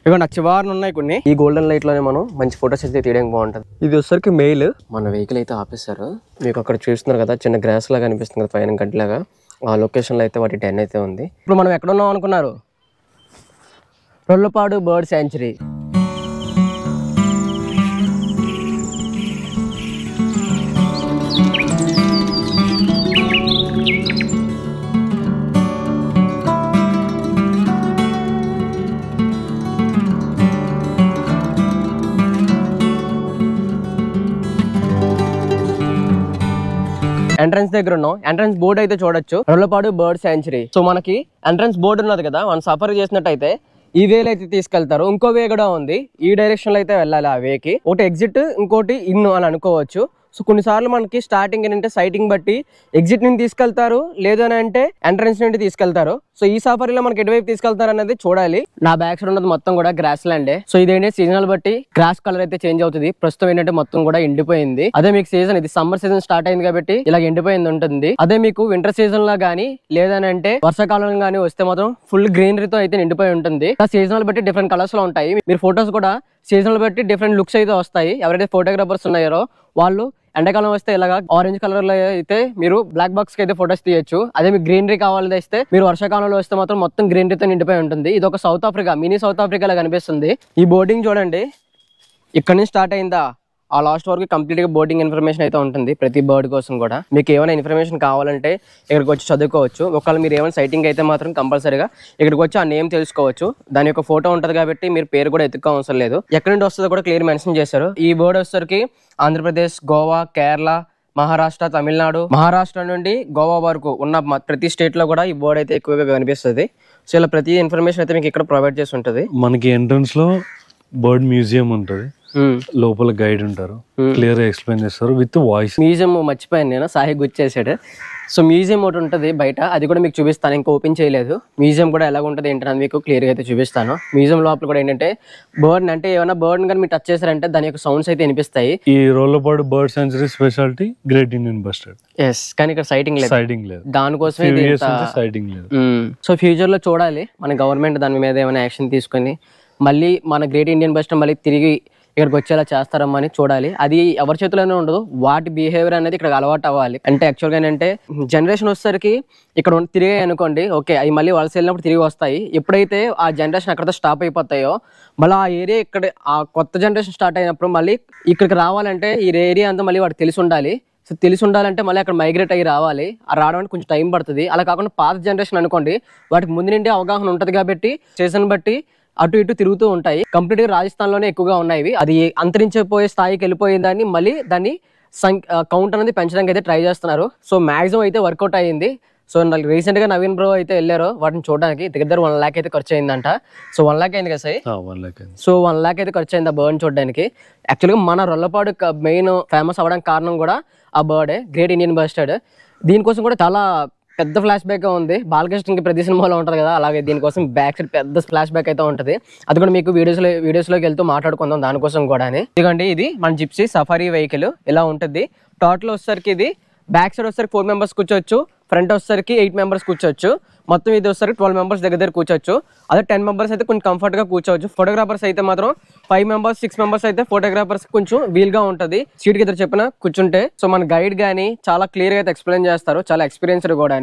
ఇక చివరన ఉన్నాయి కొన్ని. ఈ గోల్డెన్ లైట్ లోనే మనం మంచి ఫోటోస్ అయితే తీయడానికి బాగుంటుంది. ఇది వచ్చరికి మెయిల్. మన వెహికల్ అయితే ఆపేశారు. మీకు అక్కడ చూస్తున్నారు కదా, చిన్న గ్రాస్ లాగా అనిపిస్తుంది కదా పైన గడ్డిలాగా. ఆ లొకేషన్ లో అయితే వాటి డెన్ అయితే ఉంది. ఇప్పుడు మనం ఎక్కడ ఉన్నాం అనుకున్నారు? రొల్లపాడు బర్డ్ శాంచురీ. ఎంట్రన్స్ దగ్గర ఉన్నాం. ఎంట్రన్స్ బోర్డు అయితే చూడొచ్చు, రొల్లపాడు బర్డ్ శాంచురీ. సో మనకి ఎంట్రన్స్ బోర్డు ఉన్నది కదా, మనం సఫర్ చేసినట్టయితే ఈ వేలో అయితే తీసుకెళ్తారు. ఇంకో వే కూడా ఉంది, ఈ డైరెక్షన్ లో అయితే వెళ్ళాలి. ఆ వేకి ఒకటి ఎగ్జిట్, ఇంకోటి ఇన్ అని అనుకోవచ్చు. సో కొన్నిసార్లు మనకి స్టార్టింగ్ ఏంటంటే సైటింగ్ బట్టి ఎగ్జిట్ నుండి తీసుకెళ్తారు, లేదు అని అంటే ఎంట్రన్స్ నుండి తీసుకెళ్తారు. సో ఈ సఫారీలో మనకి ఎటువైపు తీసుకెళ్తారు అనేది చూడాలి. నా బ్యాక్ సైడ్ ఉన్నది మొత్తం కూడా గ్రాస్ ల్యాండే. సో ఇదేంటి సీజనల్ బట్టి గ్రాస్ కలర్ అయితే చేంజ్ అవుతుంది. ప్రస్తుతం ఏంటంటే మొత్తం కూడా ఎండిపోయింది. అదే మీకు సీజన్, ఇది సమ్మర్ సీజన్ స్టార్ట్ అయింది కాబట్టి ఇలా ఎండిపోయింది ఉంటుంది. అదే మీకు వింటర్ సీజన్ లో గానీ లేదని అంటే వర్షాకాలం గానీ వస్తే మాత్రం ఫుల్ గ్రీనరీతో అయితే నిండిపోయి ఉంటుంది. సీజనల్ బట్టి డిఫరెంట్ కలర్స్ లో ఉంటాయి. మీరు ఫొటోస్ కూడా సీజనల్ బట్టి డిఫరెంట్ లుక్స్ అయితే వస్తాయి. ఎవరైతే ఫోటోగ్రాఫర్స్ ఉన్నారో వాళ్ళు ఎండాకాలం వస్తే ఇలాగా ఆరెంజ్ కలర్ లో అయితే మీరు బ్లాక్ బాక్స్ కి అయితే ఫొటోస్ తీయొచ్చు. అదే మీకు గ్రీనరీ కావాలి వస్తే మీరు వర్షాకాలంలో వస్తే మాత్రం మొత్తం గ్రీనరీతో నిండిపోయి ఉంటుంది. ఇది ఒక South Africa, mini South Africa లా కనిపిస్తుంది. ఈ బోర్డింగ్ చూడండి, ఇక్కడ నుంచి స్టార్ట్ అయిందా ఆ లాస్ట్ వరకు కంప్లీట్ గా బోర్డింగ్ ఇన్ఫర్మేషన్ అయితే ఉంటుంది ప్రతి బర్డ్ కోసం కూడా. మీకు ఏమైనా ఇన్ఫర్మేషన్ కావాలంటే ఇక్కడికి వచ్చి చదువుకోవచ్చు. ఒకవేళ మీరు ఏమైనా సైటింగ్ అయితే మాత్రం కంపల్సరీగా ఇక్కడికి వచ్చి ఆ నేమ్ తెలుసుకోవచ్చు. దాని యొక్క ఫోటో ఉంటుంది కాబట్టి మీరు పేరు కూడా ఎత్తుక్కోవడం అవసరం లేదు. ఎక్కడి నుండి వస్తుందో కూడా క్లియర్ మెన్షన్ చేశారు. ఈ బర్డ్ వచ్చేసరికి ఆంధ్రప్రదేశ్, గోవా, కేరళ, మహారాష్ట్ర, తమిళనాడు, మహారాష్ట్ర నుండి గోవా వరకు ఉన్న ప్రతి స్టేట్ లో కూడా ఈ బర్డ్ అయితే ఎక్కువగా కనిపిస్తుంది. సో ఇలా ప్రతి ఇన్ఫర్మేషన్ అయితే మీకు ఇక్కడ ప్రొవైడ్ చేసి ఉంటుంది. మనకి ఎంట్రన్స్ లో బర్డ్ మ్యూజియం ఉంటుంది, లోపల గైడ్ ఉంటారు, క్లియర్ గా ఎక్స్ప్లెయిన్ చేస్తారు విత్ వాయిస్. మ్యూజియం మర్చిపోయాను నేను, సాహి గుర్చేసాడు. సో మ్యూజియం ఒకటి ఉంటుంది బయట, అది కూడా మీకు చూపిస్తాను. ఇంకా ఓపెన్ చేయలేదు. మ్యూజియం కూడా ఎలా ఉంటుంది ఏంటని మీకు క్లియర్ గా అయితే చూపిస్తాను. మ్యూజియం లోపల కూడా ఏంటంటే బర్డ్ అంటే ఏమైనా బర్డ్ కానీ మీరు టచ్ చేశారంటే దాని యొక్క సౌండ్స్ అయితే వినిపిస్తాయి. ఈ Rollapadu bird sanctuary speciality great Indian bustard. Yes, కానీ ఇక్కడ సైటింగ్ లేదు. దానికోసమే సైటింగ్ లేదు. సో ఫ్యూచర్ లో చూడాలి మన గవర్నమెంట్ దాని మీద ఏమైనా యాక్షన్ తీసుకొని మళ్ళీ మన గ్రేట్ ఇండియన్ బస్టర్డ్ మళ్ళీ తిరిగి ఇక్కడికి వచ్చేలా చేస్తారమ్మా అని చూడాలి. అది ఎవరి చేతిలోనే ఉండదు, వాటి బిహేవియర్ అనేది ఇక్కడ అలవాటు అవ్వాలి. అంటే యాక్చువల్గా ఏంటంటే జనరేషన్ వచ్చేసరికి ఇక్కడ తిరిగాయి అనుకోండి, ఓకే అవి మళ్ళీ వలస వెళ్ళినప్పుడు తిరిగి వస్తాయి. ఎప్పుడైతే ఆ జనరేషన్ అక్కడతో స్టాప్ అయిపోతాయో మళ్ళీ ఆ ఏరియా ఇక్కడ ఆ కొత్త జనరేషన్ స్టార్ట్ అయినప్పుడు మళ్ళీ ఇక్కడికి రావాలంటే ఈ ఏరియా అంతా మళ్ళీ వాడికి తెలిసి ఉండాలి. సో తెలిసి ఉండాలంటే మళ్ళీ అక్కడ మైగ్రేట్ అయ్యి రావాలి. రావడానికి కొంచెం టైం పడుతుంది. అలా కాకుండా పాత జనరేషన్ అనుకోండి, వాటికి ముందు నుండి అవగాహన ఉంటుంది కాబట్టి సీజన్ బట్టి అటు ఇటు తిరుగుతూ ఉంటాయి. కంప్లీట్ గా రాజస్థాన్ లోనే ఎక్కువగా ఉన్నాయి. అది అంతరించిపోయే స్థాయికి వెళ్ళిపోయిందని మళ్ళీ దాన్ని కౌంట్ అనేది పెంచడానికి అయితే ట్రై చేస్తున్నారు. సో మాక్సిమం అయితే వర్కౌట్ అయ్యింది. సో రీసెంట్ గా నవీన్ బ్రో అయితే వెళ్ళారు వాటిని చూడడానికి. దగ్గర 1 lakh అయితే ఖర్చు అయిందంట. సో 1 lakh అయింది కదా సార్? 1 lakh. సో 1 lakh అయితే ఖర్చు అయింది ఆ బర్డ్ చూడడానికి. యాక్చువల్గా మన రొల్లపాడు మెయిన్ ఫేమస్ అవ్వడానికి కారణం కూడా ఆ బర్డే, గ్రేట్ ఇండియన్ బస్టర్డ్. దీనికోసం కూడా చాలా పెద్ద ఫ్లాష్ బ్యాక్ ఉంది. బాలకృష్ణకి ప్రతి సినిమాలో ఉంటుంది కదా, అలాగే దీనికోసం బ్యాక్ సైడ్ పెద్ద ఫ్లాష్ బ్యాక్ అయితే ఉంటుంది. అది కూడా మీకు వీడియోస్లోకి వెళ్తూ మాట్లాడుకుందాం దానికోసం కూడా. ఎందుకంటే ఇది మన జిప్సీ సఫారీ వెహికల్ ఇలా ఉంటుంది. టోటల్ వచ్చేసరికి ఇది బ్యాక్ సైడ్ వచ్చేసరికి 4 members కూర్చోవచ్చు, ఫ్రంట్ వచ్చేసరికి 8 members కూర్చోవచ్చు. మొత్తం ఇది వచ్చేసరికి 12 members దగ్గర కూర్చోవచ్చు. అదే 10 members అయితే కొంచెం కంఫర్ట్ గా కూర్చోవచ్చు. ఫోటోగ్రాఫర్స్ అయితే మాత్రం 5 members 6 members అయితే ఫోటోగ్రాఫర్స్ కొంచెం వీల్ గా ఉంటది. సీట్ కి ఇద్దరు చెప్పిన కూర్చుంటే. సో మన గైడ్ గానీ చాలా క్లియర్ గా అయితే ఎక్స్ప్లెయిన్ చేస్తారు, చాలా ఎక్స్పీరియన్స్డ్ కూడా.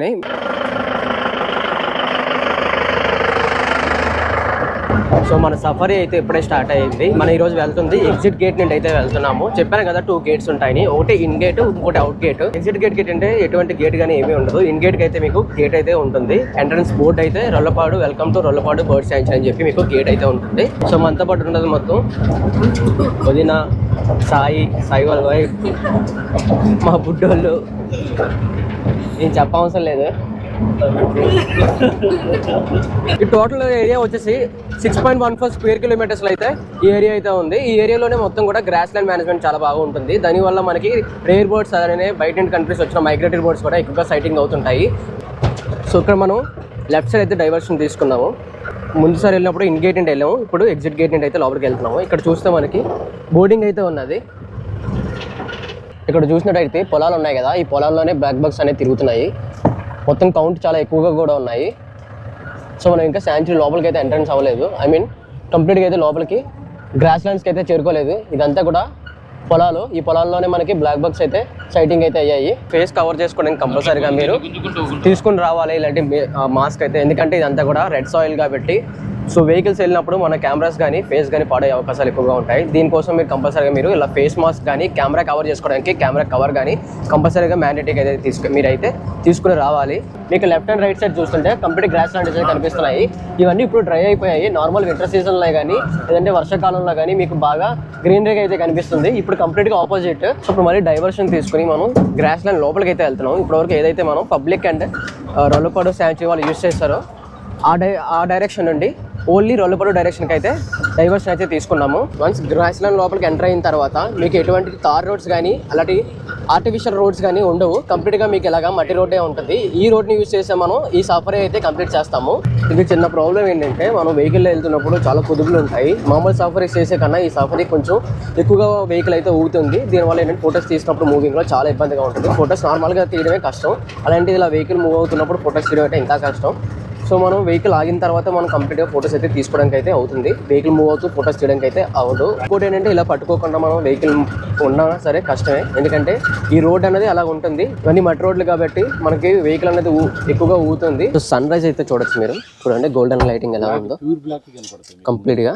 సో మన సఫారీ అయితే ఇప్పుడే స్టార్ట్ అయ్యింది. మనం ఈ రోజు వెళ్తుంది ఎగ్జిట్ గేట్ నుండి అయితే వెళ్తున్నాము. చెప్పాను కదా 2 gates ఉంటాయి, ఒకటి ఇన్ గేట్, ఇంకోటి అవుట్ గేట్. ఎగ్జిట్ గేట్ అంటే ఎటువంటి గేట్ గానీ ఏమీ ఉండదు. ఇన్ గేట్ కి అయితే మీకు గేట్ అయితే ఉంటుంది. ఎంట్రన్స్ బోర్డ్ అయితే రొల్లపాడు వెల్కమ్ టు రొల్లపాడు బర్డ్ శాంచురీ అని చెప్పి మీకు గేట్ అయితే ఉంటుంది. సో మనతో పాటు ఉన్నది మొత్తం వదిన, సాయి వాళ్ళ వైఫ్, మా బుడ్డోళ్ళు. నేను చెప్పవసరం లేదు. ఈ టోటల్ ఏరియా వచ్చేసి 6.14 square kilometers అయితే ఈ ఏరియా అయితే ఉంది. ఈ ఏరియాలోనే మొత్తం కూడా గ్రాస్ ల్యాండ్ మేనేజ్మెంట్ చాలా బాగా ఉంటుంది. దానివల్ల మనకి రేర్ బర్డ్స్ అలానే బయట కంట్రీస్ వచ్చిన మైగ్రేటరీ బర్డ్స్ కూడా ఎక్కువగా సైటింగ్ అవుతుంటాయి. సో ఇక్కడ మనం లెఫ్ట్ సైడ్ అయితే డైవర్షన్ తీసుకున్నాము. ముందుసారి వెళ్ళినప్పుడు ఇన్ గేట్ నుండి వెళ్ళాము, ఇప్పుడు ఎగ్జిట్ గేట్ నుండి అయితే లోపలికి వెళ్తున్నాము. ఇక్కడ చూస్తే మనకి బోర్డింగ్ అయితే ఉన్నది. ఇక్కడ చూసినట్టయితే పొలాలు ఉన్నాయి కదా, ఈ పొలాల్లోనే బ్లాక్ బగ్స్ అనేవి తిరుగుతున్నాయి. మొత్తం కౌంట్ చాలా ఎక్కువగా కూడా ఉన్నాయి. సో మనం ఇంకా శాంచురీ లోపలికి అయితే ఎంట్రన్స్ అవ్వలేదు. ఐ మీన్ కంప్లీట్గా అయితే లోపలికి గ్రాస్ ల్యాండ్స్కి అయితే చేరుకోలేదు. ఇదంతా కూడా పొలాలు. ఈ పొలాల్లోనే మనకి బ్లాక్ బగ్స్ అయితే సైటింగ్ అయితే అయ్యాయి. ఫేస్ కవర్ చేసుకోవడానికి కంపల్సరీగా మీరు తీసుకుని రావాలి ఇలాంటి మాస్క్ అయితే, ఎందుకంటే ఇదంతా కూడా రెడ్ సాయిల్ కాబట్టి సో వెహికల్స్ వెళ్ళినప్పుడు మన కెమెరాస్ కానీ ఫేస్ కానీ పాడయ్యే అవకాశాలు ఎక్కువగా ఉంటాయి. దీనికోసం మీరు కంపల్సరీగా మీరు ఇలా ఫేస్ మాస్క్ కానీ కెమెరా కవర్ చేసుకోవడానికి కెమెరా కవర్ కానీ కంపల్సరీగా మ్యాండేటరీ అయితే మీరైతే తీసుకుని రావాలి. మీకు లెఫ్ట్ అండ్ రైట్ సైడ్ చూస్తుంటే కంప్లీట్ గ్రాస్ ల్యాండ్స్ అయితే కనిపిస్తున్నాయి. ఇవన్నీ ఇప్పుడు డ్రై అయిపోయాయి. నార్మల్ వింటర్ సీజన్లో కానీ లేదంటే వర్షాకాలంలో కానీ మీకు బాగా గ్రీనరీగా అయితే కనిపిస్తుంది. ఇప్పుడు కంప్లీట్గా ఆపోజిట్. సో ఇప్పుడు మళ్ళీ డైవర్షన్ తీసుకుని మనం గ్రాస్ ల్యాండ్ లోపలికి అయితే వెళ్తున్నాం. ఇప్పటివరకు ఏదైతే మనం పబ్లిక్ అండ్ రొల్లపాడు శాంచురీ వాళ్ళు యూజ్ చేస్తారో ఆ డైరెక్షన్ నుండి ఓన్లీ రొల్లపాడు డైరెక్షన్కి అయితే డైవర్షన్ అయితే తీసుకున్నాము. వన్స్ గ్రాస్ ల్యాండ్ లోపలికి ఎంటర్ అయిన తర్వాత మీకు ఎటువంటి తార్ రోడ్స్ కానీ అలాంటి ఆర్టిఫిషియల్ రోడ్స్ కానీ ఉండవు. కంప్లీట్గా మీకు ఇలాగా మట్టి రోడ్డే ఉంటుంది. ఈ రోడ్ని యూజ్ చేస్తే మనం ఈ సఫరీ అయితే కంప్లీట్ చేస్తాము. ఇది చిన్న ప్రాబ్లం ఏంటంటే మనం వెహికల్లో వెళ్తున్నప్పుడు చాలా కుదుపులు ఉంటాయి. మామూలు సఫరీస్ చేసే కన్నా ఈ సఫరీ కొంచెం ఎక్కువగా వెహికల్ అయితే ఊగుతుంది. దీనివల్ల ఏంటంటే ఫొటోస్ తీసినప్పుడు మూవింగ్లో చాలా ఇబ్బందిగా ఉంటుంది. ఫొటోస్ నార్మల్గా తీయడమే కష్టం, అలాంటిది ఇలా వెహికల్ మూవ్ అవుతున్నప్పుడు ఫొటోస్ తీయడం అంటే ఇంకా కష్టం. సో మనం వెహికల్ ఆగిన తర్వాత మనం కంప్లీట్గా ఫొటోస్ అయితే తీసుకోవడానికి అయితే అవుతుంది. వెహికల్ మూవ్ అవుతూ ఫొటోస్ తీయడానికి అయితే అవ్వదు. ఇంకోటి ఏంటంటే ఇలా పట్టుకోకుండా మనం వెహికల్ ఉన్నా సరే కష్టమే, ఎందుకంటే ఈ రోడ్ అనేది అలా ఉంటుంది. ఇవన్నీ మట్టి రోడ్లు కాబట్టి మనకి వెహికల్ అనేది ఎక్కువగా ఊగుతుంది. సో సన్ రైజ్ అయితే చూడొచ్చు మీరు. చూడండి గోల్డెన్ లైటింగ్ ఎలా ఉందో కంప్లీట్గా.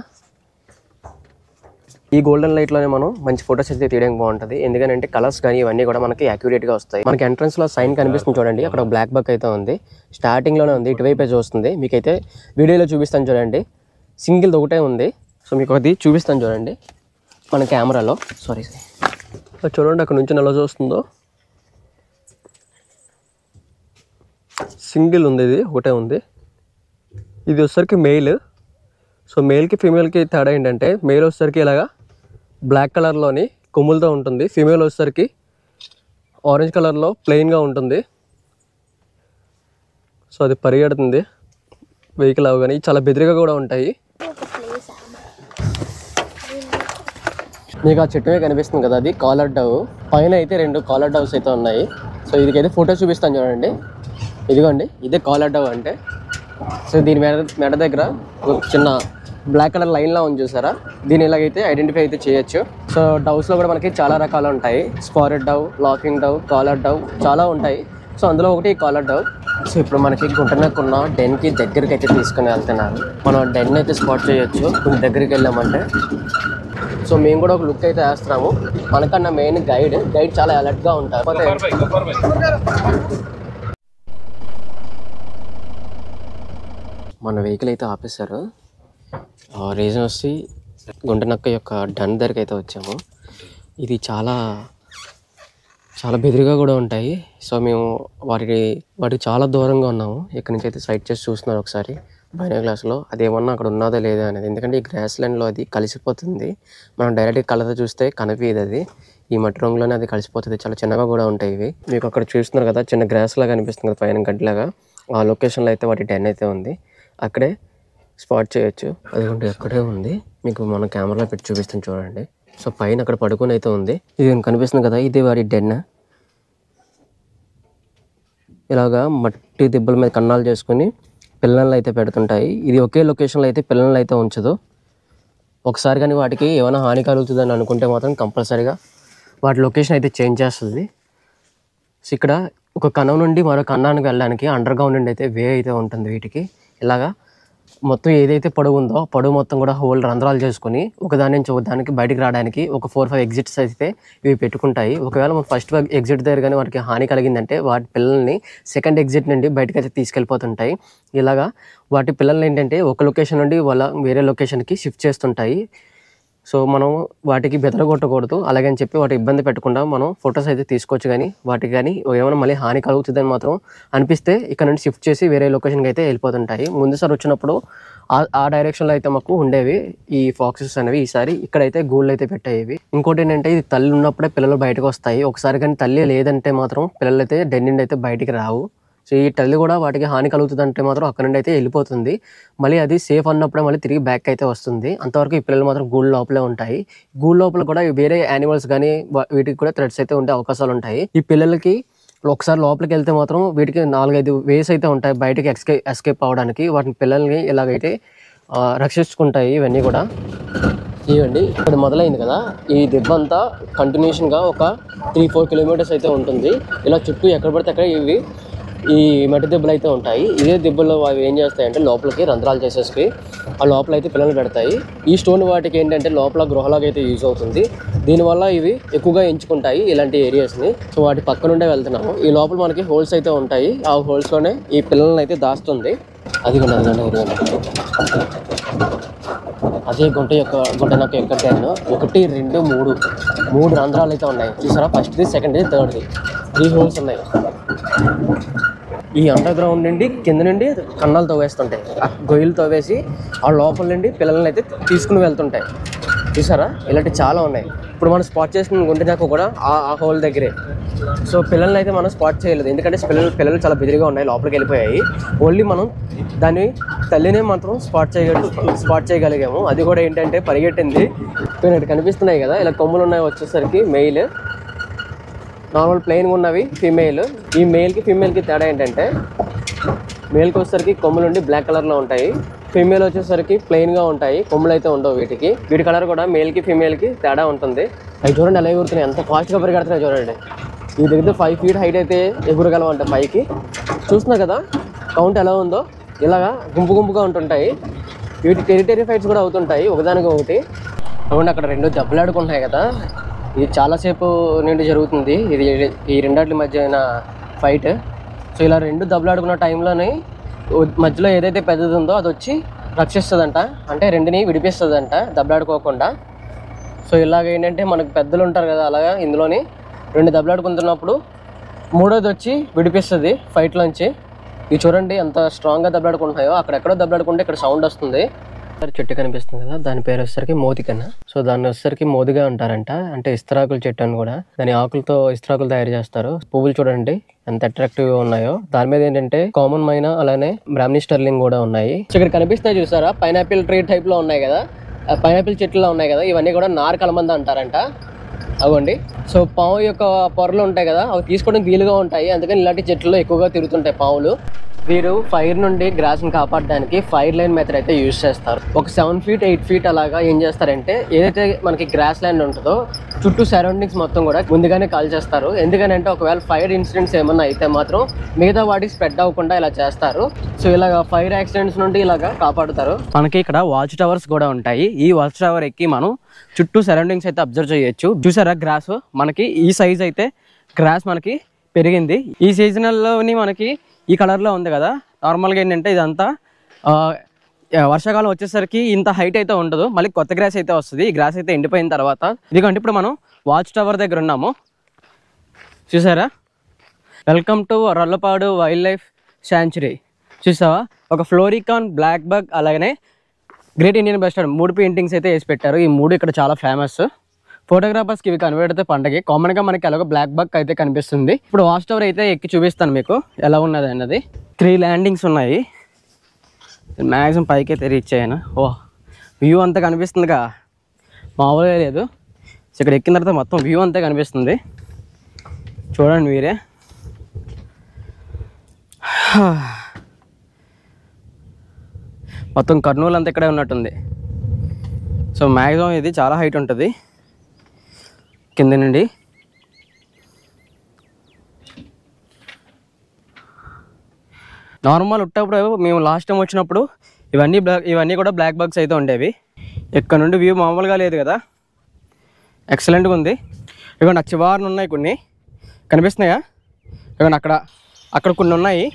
ఈ గోల్డెన్ లైట్లోనే మనం మంచి ఫొటోస్ అయితే తీయడానికి బాగుంటుంది. ఎందుకంటే కలర్స్ కానీ ఇవన్నీ కూడా మనకి యాక్యురేట్గా వస్తాయి. మనకి ఎంట్రన్స్లో సైన్ కనిపిస్తుంది చూడండి, అక్కడ బ్లాక్ బక్ అయితే ఉంది. స్టార్టింగ్లోనే ఉంది, ఇటువైపే చూస్తుంది. మీకైతే వీడియోలో చూపిస్తాను చూడండి, సింగిల్ది ఒకటే ఉంది. సో మీకు అది చూపిస్తాను చూడండి మన కెమెరాలో. సారీ చూడండి అక్కడ నుంచి ఎలా చూస్తుందో, సింగిల్ ఉంది, ఇది ఒకటే ఉంది. ఇది వచ్చేసరికి మెయిల్. సో మేల్కి ఫీమేల్కి తేడా ఏంటంటే మేల్ వచ్చేసరికి ఇలాగా బ్లాక్ కలర్లోని కొమ్ములతో ఉంటుంది. ఫీమేల్ వచ్చేసరికి ఆరెంజ్ కలర్లో ప్లెయిన్గా ఉంటుంది. సో అది పరిగెడుతుంది వెహికల్ అవగానే. చాలా బెదిరిగా కూడా ఉంటాయి. మీకు ఆ చెట్టుమే కనిపిస్తుంది కదా, అది కాలర్ డవ్. పైన అయితే 2 కాలర్ డవ్స్ అయితే ఉన్నాయి. సో ఇదికైతే ఫోటో చూపిస్తాను చూడండి. ఇదిగోండి, ఇదే కాలర్ డవ్ అంటే. సో దీని మెడ దగ్గర ఒక చిన్న బ్లాక్ కలర్ లైన్లా ఉంది చూసారా, దీని ఇలాగైతే ఐడెంటిఫై అయితే చేయొచ్చు. సో డవ్స్లో కూడా మనకి చాలా రకాలు ఉంటాయి. Spotted dove, laughing dove, collar dove చాలా ఉంటాయి. సో అందులో ఒకటి కాలర్ డవ్. సో ఇప్పుడు మనకి గుంటనక్కున్న డెన్కి దగ్గరికి అయితే తీసుకుని వెళ్తున్నారు. మనం డెన్ అయితే స్పాట్ చేయొచ్చు కొంచెం దగ్గరికి వెళ్ళామంటే. సో మేము కూడా ఒక లుక్ అయితే వేస్తున్నాము. మనకన్నా మెయిన్ గైడ్ చాలా అలర్ట్గా ఉంటారు. మన వెహికల్ అయితే ఆపేశారు. రీజన్ వచ్చి గుంటనక్క యొక్క డన్ దగ్గరికి అయితే వచ్చాము. ఇది చాలా బెదిరిగా కూడా ఉంటాయి. సో మేము వాటికి చాలా దూరంగా ఉన్నాము. ఇక్కడ నుంచి అయితే సైడ్ చేసి చూస్తున్నారు ఒకసారి బైనా గ్లాస్లో, అదేమన్నా అక్కడ ఉన్నదా లేదా అనేది. ఎందుకంటే ఈ గ్రాస్ ల్యాండ్లో అది కలిసిపోతుంది. మనం డైరెక్ట్గా కళ్ళతో చూస్తే కనిపించదు, అది ఈ మట్టి రంగులోనే అది కలిసిపోతుంది. చాలా చిన్నగా కూడా ఉంటాయి ఇవి. మీకు అక్కడ చూస్తున్నారు కదా చిన్న గ్రాస్ లాగా అనిపిస్తుంది కదా పైన గడ్డిలాగా. ఆ లొకేషన్లో అయితే వాటి డెన్ అయితే ఉంది, అక్కడే స్పాట్ చేయొచ్చు. అదిగోండి అక్కడే ఉంది, మీకు మన కెమెరాలో పెట్టి చూపిస్తాను చూడండి. సో పైన అక్కడ పడుకొని అయితే ఉంది. ఇది కనిపిస్తుంది కదా, ఇది వారి డెన్. ఇలాగా మట్టి దిబ్బల మీద కన్నాలు చేసుకుని పిల్లలు అయితే పెడుతుంటాయి. ఇది ఒకే లొకేషన్లో అయితే పిల్లలు అయితే ఉంచదు. ఒకసారి కానీ వాటికి ఏమైనా హాని కలుగుతుందని అనుకుంటే మాత్రం కంపల్సరీగా వాటి లొకేషన్ అయితే చేంజ్ చేస్తుంది. సో ఇక్కడ ఒక కన్నం నుండి మరో కన్నానికి వెళ్ళడానికి అండర్ గ్రౌండ్ నుండి అయితే వే అయితే ఉంటుంది వీటికి. ఇలాగా మొత్తం ఏదైతే పొడవు ఉందో పొడవు మొత్తం కూడా హోల్ రంధ్రాలు చేసుకుని ఒకదాని నుంచి ఒకదానికి బయటికి రావడానికి ఒక 4-5 ఎగ్జిట్స్ అయితే ఇవి పెట్టుకుంటాయి. ఒకవేళ మనం ఫస్ట్ ఎగ్జిట్ దగ్గర కానీ వాటికి హాని కలిగిందంటే వాటి పిల్లల్ని సెకండ్ ఎగ్జిట్ నుండి బయటకు అయితే తీసుకెళ్ళిపోతుంటాయి. ఇలాగా వాటి పిల్లల్ని ఏంటంటే ఒక లొకేషన్ నుండి వేరే లొకేషన్కి షిఫ్ట్ చేస్తుంటాయి. సో మనం వాటికి బెదరగొట్టకూడదు, అలాగని చెప్పి వాటి ఇబ్బంది పెట్టకుండా మనం ఫొటోస్ అయితే తీసుకోవచ్చు. కానీ వాటికి కానీ ఏమైనా మళ్ళీ హాని కలుగుతుందని మాత్రం అనిపిస్తే ఇక్కడ నుండి షిఫ్ట్ చేసి వేరే లొకేషన్కి అయితే వెళ్ళిపోతుంటాయి. ముందుసారి వచ్చినప్పుడు ఆ డైరెక్షన్లో అయితే మాకు ఉండేవి ఈ ఫాక్సెస్ అనేవి. ఈసారి ఇక్కడైతే గూళ్ళు అయితే పెట్టేవి. ఇంకోటి ఏంటంటే ఇది తల్లి ఉన్నప్పుడే పిల్లలు బయటకు వస్తాయి. ఒకసారి కానీ తల్లి లేదంటే మాత్రం పిల్లలు అయితే డెన్ నుండి అయితే బయటికి రావు. సో ఈ తల్లి కూడా వాటికి హాని కలుగుతుంది అంటే మాత్రం అక్కడ నుండి అయితే వెళ్ళిపోతుంది. మళ్ళీ అది సేఫ్ అన్నప్పుడే మళ్ళీ తిరిగి బ్యాక్ అయితే వస్తుంది. అంతవరకు ఈ పిల్లలు మాత్రం గూళ్ళ లోపలే ఉంటాయి. గూళ్ళ లోపల కూడా వేరే యానిమల్స్ కానీ వీటికి కూడా థ్రెడ్స్ అయితే ఉండే అవకాశాలు ఉంటాయి. ఈ పిల్లలకి ఒకసారి లోపలికి వెళ్తే మాత్రం వీటికి 4-5 వేస్ అయితే ఉంటాయి బయటకి ఎస్కేప్ అవ్వడానికి. వాటిని పిల్లల్ని ఇలాగైతే రక్షించుకుంటాయి ఇవన్నీ కూడా. ఇవ్వండి ఇక్కడ మొదలైంది కదా, ఈ దెబ్బ అంతా కంటిన్యూషన్గా ఒక 3-4 కిలోమీటర్స్ అయితే ఉంటుంది. ఇలా చుట్టూ ఎక్కడ పడితే అక్కడ ఇవి ఈ మట్టి దెబ్బలు అయితే ఉంటాయి. ఇదే దెబ్బల్లో అవి ఏం చేస్తాయంటే లోపలికి రంధ్రాలు చేసేసి ఆ లోపల అయితే పిల్లలు పెడతాయి. ఈ స్టోన్ వాటికి ఏంటంటే లోపల గృహలాగా అయితే యూజ్ అవుతుంది. దీనివల్ల ఇవి ఎక్కువగా ఎంచుకుంటాయి ఇలాంటి ఏరియాస్ని. సో వాటి పక్క నుండే వెళ్తున్నాము. ఈ లోపల మనకి హోల్స్ అయితే ఉంటాయి. ఆ హోల్స్లోనే ఈ పిల్లల్ని అయితే దాస్తుంది. అది కూడా అదే గుంట నాకు ఎక్కట్టాను. 1, 2, 3 రంధ్రాలు అయితే ఉన్నాయి చూసారా. ఫస్ట్ది, సెకండ్ది, థర్డ్ది 3 హోల్స్ ఉన్నాయి. ఈ అండర్ గ్రౌండ్ నుండి కింద నుండి కన్నాలు తవ్వేస్తుంటాయి. ఆ గొయ్యలు తవ్వేసి ఆ లోపల నుండి పిల్లల్ని అయితే తీసుకుని వెళ్తుంటాయి చూసారా. ఇలాంటి చాలా ఉన్నాయి. ఇప్పుడు మనం స్పాట్ చేసిన గుంట నాకు కూడా ఆ హోల్ దగ్గరే. సో పిల్లల్ని అయితే మనం స్పాట్ చేయలేదు, ఎందుకంటే పిల్లలు చాలా బెదిరిగా ఉన్నాయి, లోపలికి వెళ్ళిపోయాయి. ఓన్లీ మనం దాన్ని తల్లినే మాత్రం స్పాట్ చేయగలిగాము. అది కూడా ఏంటంటే పరిగెట్టింది. ఇక్కడ కనిపిస్తున్నాయి కదా, ఇలా కొమ్ములు ఉన్నాయి. వచ్చేసరికి మెయిల్, నార్మల్ ప్లెయిన్గా ఉన్నవి ఫీమేల్. ఈ మేల్కి ఫీమేల్కి తేడా ఏంటంటే మేల్కి వచ్చేసరికి కొమ్ములు ఉండి బ్లాక్ కలర్లో ఉంటాయి. ఫీమేల్ వచ్చేసరికి ప్లెయిన్గా ఉంటాయి, కొమ్ములు అయితే ఉండవు వీటికి. వీటి కలర్ కూడా మేల్కి ఫీమేల్కి తేడా ఉంటుంది. అవి చూడండి ఎలా ఎగురుతున్నాయి, ఎంత ఫాస్ట్గా పరిగెడుతున్నాయి చూడండి. ఈ దగ్గర 5 feet హైట్ అయితే ఎగురగలమంట పైకి. చూస్తున్నారు కదా కౌంట్ ఎలా ఉందో. ఇలాగా గుంపుగా ఉంటుంటాయి. వీటి టెరిటరీ ఫైట్స్ కూడా అవుతుంటాయి ఒకదానికి ఒకటి. అవును అక్కడ 2 దెబ్బలాడుకుంటున్నాయి కదా, ఇది చాలాసేపు నుండి జరుగుతుంది. ఈ రెండాటి మధ్య అయిన ఫైట్. సో ఇలా 2 దెబ్బలాడుకున్న టైంలోనే మధ్యలో ఏదైతే పెద్దది ఉందో అది వచ్చి రక్షిస్తుందంట, అంటే 2ని విడిపిస్తుందంట దెబ్బలాడుకోకుండా. సో ఇలాగ ఏంటంటే మనకు పెద్దలు ఉంటారు కదా, అలాగా ఇందులోని 2 దెబ్బలాడుకుంటున్నప్పుడు 3వది వచ్చి విడిపిస్తుంది ఫైట్లోంచి. ఇవి చూడండి ఎంత స్ట్రాంగ్గా దెబ్బలాడుకుంటున్నాయో. అక్కడెక్కడో దెబ్బలాడుకుంటే ఇక్కడ సౌండ్ వస్తుంది. చెట్టు కనిపిస్తుంది కదా, దాని పేరు వచ్చేసరికి మోతికన్న. సో దాన్ని వచ్చేసరికి మోదిగా అంటారంట, అంటే ఇస్తరాకుల చెట్టు అని కూడా. దాని ఆకులతో ఇస్తరాకులు తయారు చేస్తారు. పువ్వులు చూడండి ఎంత అట్రాక్టివ్ గా ఉన్నాయో. దాని మీద ఏంటంటే కామన్ మైనా అలానే బ్రాహ్మణి స్టర్లింగ్ కూడా ఉన్నాయి. సో ఇక్కడ కనిపిస్తాయి చూసారా, పైనాపిల్ ట్రీ టైప్ లో ఉన్నాయి కదా, పైనాపిల్ చెట్లలో ఉన్నాయి కదా, ఇవన్నీ కూడా నార్ కలమంద అంటారంట. అవ్వండి. సో పాము యొక్క పొరలు ఉంటాయి కదా, అవి తీసుకోవడానికి వీలుగా ఉంటాయి, అందుకని ఇలాంటి చెట్లలో ఎక్కువగా తిరుగుతుంటాయి పాములు. వీరు ఫైర్ నుండి గ్రాస్ని కాపాడడానికి ఫైర్ లైన్ మెథడ్ అయితే యూజ్ చేస్తారు. ఒక 7 feet 8 feet అలాగా ఏం చేస్తారంటే ఏదైతే మనకి గ్రాస్ ల్యాండ్ ఉంటుందో చుట్టూ సరౌండింగ్స్ మొత్తం కూడా ముందుగానే కాల్ చేస్తారు. ఎందుకనంటే ఒకవేళ ఫైర్ ఇన్సిడెంట్స్ ఏమన్నా అయితే మాత్రం మిగతా వాటికి స్ప్రెడ్ అవ్వకుండా ఇలా చేస్తారు. సో ఇలాగ ఫైర్ యాక్సిడెంట్స్ నుండి ఇలాగా కాపాడుతారు. మనకి ఇక్కడ వాచ్ టవర్స్ కూడా ఉంటాయి. ఈ వాచ్ టవర్ ఎక్కి మనం చుట్టూ సరౌండింగ్స్ అయితే అబ్జర్వ్ చేయొచ్చు. చూసారా గ్రాస్ మనకి ఈ సైజ్ అయితే గ్రాస్ మనకి పెరిగింది. ఈ సీజనల్లోని మనకి ఈ కలర్లో ఉంది కదా. నార్మల్గా ఏంటంటే ఇదంతా వర్షాకాలం వచ్చేసరికి ఇంత హైట్ అయితే ఉండదు, మళ్ళీ కొత్త గ్రాస్ అయితే వస్తుంది. ఈ గ్రాస్ అయితే ఎండిపోయిన తర్వాత ఇదిగోండి ఇప్పుడు మనం వాచ్ టవర్ దగ్గర ఉన్నాము చూసారా. Welcome to Rollapadu wild life sanctuary. చూసావా ఒక ఫ్లోరికాన్, బ్లాక్ బగ్ అలాగనే గ్రేట్ ఇండియన్ బస్టర్డ్ 3 పెయింటింగ్స్ అయితే వేసి పెట్టారు. ఈ 3 ఇక్కడ చాలా ఫేమస్. ఫోటోగ్రాఫర్స్కి ఇవి కనిపెడితే పండగకి కామన్గా మనకి ఎలాగో బ్లాక్ బక్ అయితే కనిపిస్తుంది. ఇప్పుడు వాచ్ టవర్ అయితే ఎక్కి చూపిస్తాను మీకు ఎలా ఉన్నది అన్నది. 3 ల్యాండింగ్స్ ఉన్నాయి. మ్యాక్సిమం పైకి అయితే రీచ్ అయ్యాను. వ్యూ అంతా కనిపిస్తుందిగా, మామూలుగా లేదు. సో ఇక్కడ ఎక్కిన తర్వాత మొత్తం వ్యూ అంతా కనిపిస్తుంది చూడండి మీరే. మొత్తం కర్నూలు అంతా ఇక్కడే ఉన్నట్టుంది. సో మ్యాక్సిమం ఇది చాలా హైట్ ఉంటుంది కింద నుండి. నార్మల్ ఉట్టప్పుడు మేము లాస్ట్ టైం వచ్చినప్పుడు ఇవన్నీ కూడా బ్లాక్ బగ్స్ అయితే ఉండేవి. ఇక్కడ నుండి వ్యూ మామూలుగా లేదు కదా, ఎక్సలెంట్గా ఉంది. ఇవ్వండి చివారిని ఉన్నాయి కొన్ని కనిపిస్తున్నాయా, ఇవ్వండి అక్కడ కొన్ని ఉన్నాయి.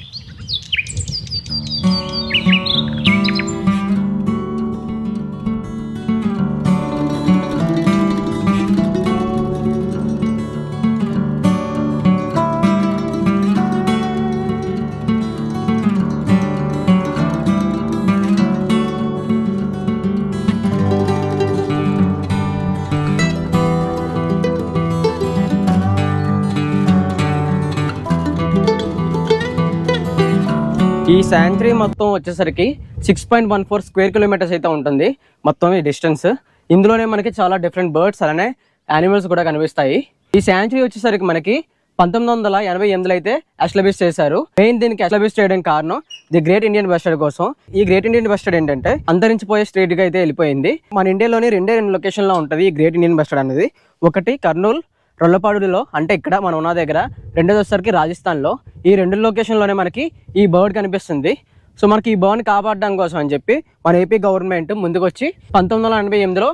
ఈ శాంచురీ మొత్తం వచ్చేసరికి 6.14 స్క్వేర్ కిలోమీటర్స్ అయితే ఉంటుంది మొత్తం ఈ డిస్టెన్స్. ఇందులోనే మనకి చాలా డిఫరెంట్ బర్డ్స్ అలానే యానిమల్స్ కూడా కనిపిస్తాయి. ఈ శాంచురీ వచ్చేసరికి మనకి 1988లో అయితే ఎస్టాబ్లిష్ చేశారు. మెయిన్ దీనికి ఎస్టాబ్లిష్ చేయడానికి కారణం ది గ్రేట్ ఇండియన్ బస్టర్డ్ కోసం. ఈ గ్రేట్ ఇండియన్ బస్టర్డ్ ఏంటంటే అంతరించిపోయే స్ట్రీట్ గా అయితే వెళ్ళిపోయింది. మన ఇండియాలోని రెండే లొకేషన్ లో ఉంటది ఈ గ్రేట్ ఇండియన్ బస్టర్డ్ అనేది. ఒకటి కర్నూలు రొల్లపాడులో, అంటే ఇక్కడ మనం ఉన్న దగ్గర. రెండోది వచ్చేసరికి రాజస్థాన్లో. ఈ రెండు లొకేషన్లోనే మనకి ఈ బర్డ్ కనిపిస్తుంది. సో మనకి ఈ బర్డ్ని కాపాడడం కోసం అని చెప్పి మన ఏపీ గవర్నమెంట్ ముందుకు వచ్చి 1988లో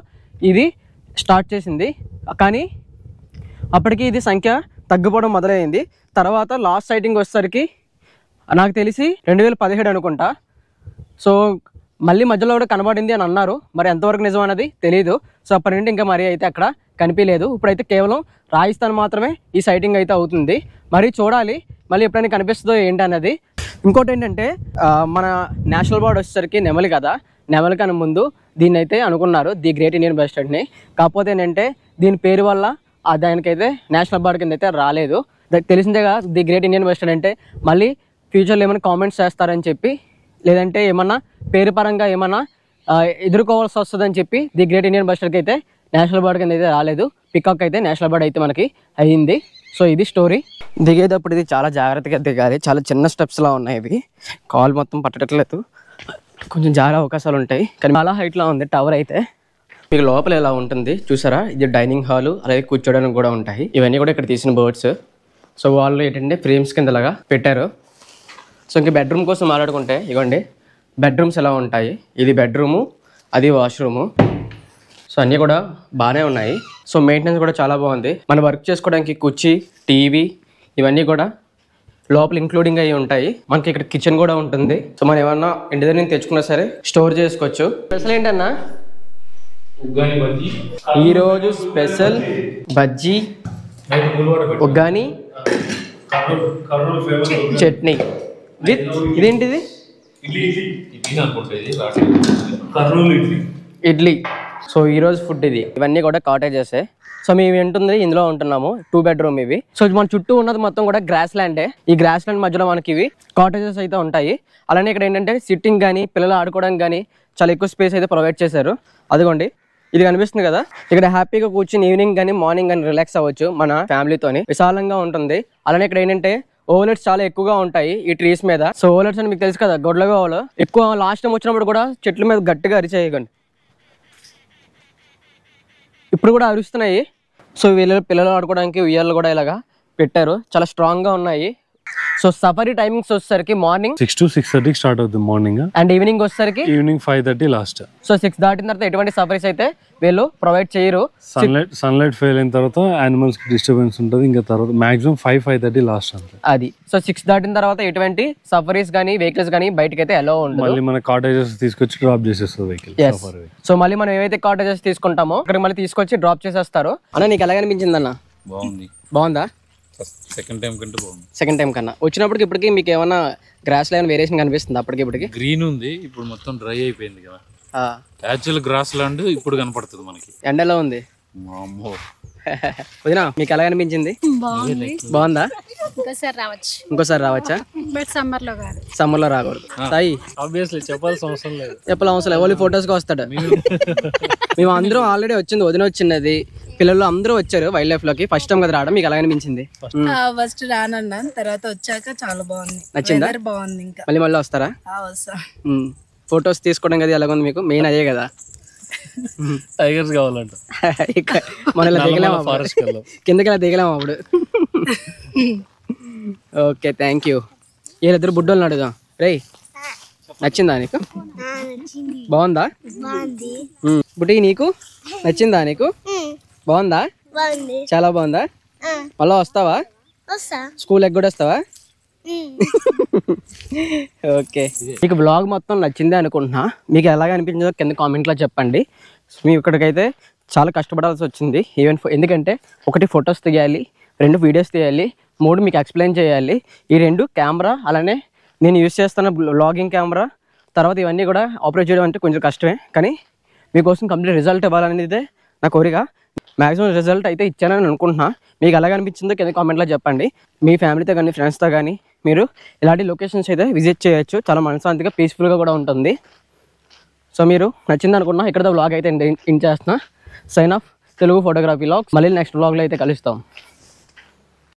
ఇది స్టార్ట్ చేసింది. కానీ అప్పటికి ఇది సంఖ్య తగ్గిపోవడం మొదలైంది. తర్వాత లాస్ట్ సైటింగ్ వచ్చేసరికి నాకు తెలిసి 2017 అనుకుంటా. సో మళ్ళీ మధ్యలో కూడా కనబడింది అని అన్నారు. మరి ఎంతవరకు నిజం అన్నది తెలియదు. సో అప్పటి నుండి ఇంకా మరి అయితే అక్కడ కనిపించలేదు. ఇప్పుడైతే కేవలం రాజస్థాన్ మాత్రమే ఈ సైటింగ్ అయితే అవుతుంది. మరి చూడాలి మళ్ళీ ఎప్పుడైనా కనిపిస్తుందో ఏంటి అన్నది. ఇంకోటి ఏంటంటే మన నేషనల్ బర్డ్ వచ్చేసరికి నెమలి కదా. నెమలి కన్నా ముందు దీన్ని అయితే అనుకున్నారు ది గ్రేట్ ఇండియన్ బస్టర్డ్ని. కాకపోతే ఏంటంటే దీని పేరు వల్ల దానికైతే నేషనల్ బర్డ్ కింద అయితే రాలేదు. తెలిసిందేగా ది గ్రేట్ ఇండియన్ బస్టర్డ్ అంటే. మళ్ళీ ఫ్యూచర్లో ఏమైనా కామెంట్స్ చేస్తారని చెప్పి, లేదంటే ఏమన్నా పేరు పరంగా ఏమన్నా ఎదుర్కోవాల్సి వస్తుందని చెప్పి ది గ్రేట్ ఇండియన్ బస్టర్డ్కి అయితే నేషనల్ బర్డ్ కింద అయితే రాలేదు. పికాక్ అయితే నేషనల్ బర్డ్ అయితే మనకి అయ్యింది. సో ఇది స్టోరీ. దిగేటప్పుడు ఇది చాలా జాగ్రత్తగా దిగాలి. చాలా చిన్న స్టెప్స్లా ఉన్నాయి ఇవి. కాల్ మొత్తం పట్టట్లేదు, కొంచెం జారే అవకాశాలు ఉంటాయి. కానీ చాలా హైట్లో ఉంది టవర్ అయితే. మీకు లోపల ఎలా ఉంటుంది చూసారా, ఇది డైనింగ్ హాలు, అలాగే కూర్చోడానికి కూడా ఉంటాయి. ఇవన్నీ కూడా ఇక్కడ తీసిన బర్డ్స్. సో వాళ్ళు ఏంటంటే ఫ్రేమ్స్ కిందలాగా పెట్టారు. సో ఇంక బెడ్రూమ్ కోసం మాట్లాడుకుంటే ఇవ్వండి బెడ్రూమ్స్ ఎలా ఉంటాయి. ఇది బెడ్రూము, అది వాష్రూము. సో అన్నీ కూడా బాగానే ఉన్నాయి. సో మెయింటెనెన్స్ కూడా చాలా బాగుంది. మనం వర్క్ చేసుకోవడానికి కుర్చీ, టీవీ ఇవన్నీ కూడా లోపల ఇంక్లూడింగ్ అయ్యి ఉంటాయి. మనకి ఇక్కడ కిచెన్ కూడా ఉంటుంది. సో మనం ఏమన్నా ఇంటి దగ్గర నుంచి తెచ్చుకున్నా సరే స్టోర్ చేసుకోవచ్చు. స్పెషల్ ఏంటన్నా ఈరోజు స్పెషల్ బజ్జీ, ఉగ్గాని, చట్నీ విత్ ఇదేంటిది ఇడ్లీ. సో ఈరోజు ఫుడ్ ఇది. ఇవన్నీ కూడా కాటేజెస్. సో మేము ఏంటుంది ఇందులో ఉంటున్నాము. 2 బెడ్రూమ్ ఇవి. సో మన చుట్టూ ఉన్నది మొత్తం కూడా గ్రాస్ ల్యాండే. ఈ గ్రాస్ ల్యాండ్ మధ్యలో మనకి ఇవి కాటేజెస్ అయితే ఉంటాయి. అలానే ఇక్కడ ఏంటంటే సిట్టింగ్ కానీ పిల్లలు ఆడుకోవడానికి కానీ చాలా ఎక్కువ స్పేస్ అయితే ప్రొవైడ్ చేశారు. అదిగోండి ఇది కనిపిస్తుంది కదా, ఇక్కడ హ్యాపీగా కూర్చుని ఈవినింగ్ కానీ మార్నింగ్ కానీ రిలాక్స్ అవ్వచ్చు మన ఫ్యామిలీతోని. విశాలంగా ఉంటుంది. అలానే ఇక్కడ ఏంటంటే ఓవలెట్స్ చాలా ఎక్కువగా ఉంటాయి ఈ ట్రీస్ మీద. సో ఓవలెట్స్ అని మీకు తెలుసు కదా, గొడ్లగా ఓవలు ఎక్కువ. లాస్ట్ టైం వచ్చినప్పుడు కూడా చెట్ల మీద గట్టిగా అరిచేయకండి, ఇప్పుడు కూడా అరుస్తున్నాయి. సో వీళ్ళు పిల్లలు ఆడుకోవడానికి ఉయ్యాలు కూడా ఇలాగా పెట్టారు, చాలా స్ట్రాంగ్ గా ఉన్నాయి. సో సఫారీ టైమింగ్స్ వచ్చేసరికి మార్నింగ్ 6 to 6:30 స్టార్ట్ అవుతుంది మార్నింగ్, అండ్ ఈవినింగ్ వచ్చేసరికి ఈవినింగ్ 5:30 లాస్ట్. సో 6 దాటిన తర్వాత ఎటువంటి సఫారీస్ అయితే వీళ్ళు ప్రొవైడ్ చేయరు. సన్లైట్ ఫెయిల్ అయిన తర్వాత యానిమల్స్ కి డిస్టర్బెన్స్ ఉంటుంది. ఇంకా తర్వాత మాక్సిమం 5:30 లాస్ట్ అంతే. అది సో 6 దాటిన తర్వాత ఎటువంటి సఫారీస్ కానీ వెహికల్స్ కానీ బయటకి అయితే అలో ఉండదు. మళ్ళీ మన కాటేజెస్ తీసుకొచ్చి డ్రాప్ చేసేస్తారు వెహికల్. సో మళ్ళీ మనం ఏవైతే కాటేజెస్ తీసుకుంటామో అక్కడ మళ్ళీ తీసుకొచ్చి డ్రాప్ చేసేస్తారు. అన్న నీకు ఎలా అనిపించింది అన్న? బాగుందా? సెకండ్ టైం కంటే బాగుంది. సెకండ్ టైం కన్నా వచ్చినప్పటికి ఇప్పటికి మీకు ఏమన్నా గ్రాస్ లైన్ వేరియేషన్ కనిపిస్తుంది? అప్పటికి ఇప్పటికి గ్రీన్ ఉంది, ఇప్పుడు మొత్తం డ్రై అయిపోయింది కదా. యాక్చువల్ గ్రాస్ ల్యాండ్ ఇప్పుడు కనపడుతుంది మనకి. ఎండలో ఉంది. వదినా మీకు ఎలా అనిపించింది? బాగుందా? ఇంకోసారి రావచ్చా? సమ్మర్ లో రాకూడదు. సాయి ఆబ్వియస్లీ చెప్పాల్సిన అవసరం లేదు. ఓన్లీ ఫొటోస్ కి వస్తాడు. మేము అందరం ఆల్రెడీ వచ్చింది, వదిన వచ్చినది, పిల్లలు అందరూ వచ్చారు వైల్డ్ లైఫ్ లోకి. ఫస్ట్ టైం కదా రావడం. మీకు ఎలా అనిపించింది? ఫస్ట్ రానన్నా, తర్వాత వచ్చాక చాలా బాగుంది. నచ్చిందా? బాగుంది. ఇంకా మళ్ళీ వస్తారా? ఫొటోస్ తీసుకోవడం కదా ఎలాగుంది మీకు? మెయిన్ అదే కదా. టైగర్స్ కావాలంట. మన దిగలేము, కిందకి ఇలా దిగలేము అప్పుడు. Okay thank you. వీళ్ళిద్దరు బుడ్డోళ్ళని అడుగుదాం. రే నచ్చిందా నీకు? బాగుందా బుడ్డి? నీకు నచ్చిందా? నీకు బాగుందా? చాలా బాగుందా? మళ్ళా వస్తావా? స్కూల్ ఎగ్గొడు వస్తావా? ఓకే. మీకు బ్లాగ్ మొత్తం నచ్చింది అనుకుంటున్నా. మీకు ఎలాగ అనిపించిందో కింద కామెంట్లో చెప్పండి. మీ ఇక్కడికైతే చాలా కష్టపడాల్సి వచ్చింది. ఈవెన్ ఎందుకంటే 1 ఫొటోస్ తీయాలి, 2 వీడియోస్ తీయాలి, 3 మీకు ఎక్స్ప్లెయిన్ చేయాలి. ఈ 2 కెమెరా, అలానే నేను యూస్ చేస్తున్న బ్లాగింగ్ కెమెరా, తర్వాత ఇవన్నీ కూడా ఆపరేట్ చేయడం అంటే కొంచెం కష్టమే. కానీ మీకోసం కంప్లీట్ రిజల్ట్ ఇవ్వాలనేదే నా కోరిక. మ్యాక్సిమం రిజల్ట్ అయితే ఇచ్చానని అనుకుంటున్నా. మీకు ఎలాగ అనిపించిందో కింద కామెంట్లో చెప్పండి. మీ ఫ్యామిలీతో కానీ ఫ్రెండ్స్తో కానీ మీరు ఇలాంటి లొకేషన్స్ అయితే విజిట్ చేయొచ్చు. చాలా మనశ్శాంతిగా పీస్ఫుల్గా కూడా ఉంటుంది. సో మీరు నచ్చింది అనుకున్నా. ఇక్కడ వ్లాగ్ అయితే ఎండ్ చేస్తున్నా. Sign off Telugu photography vlogs. మళ్ళీ నెక్స్ట్ వ్లాగ్లో అయితే కలుస్తాం.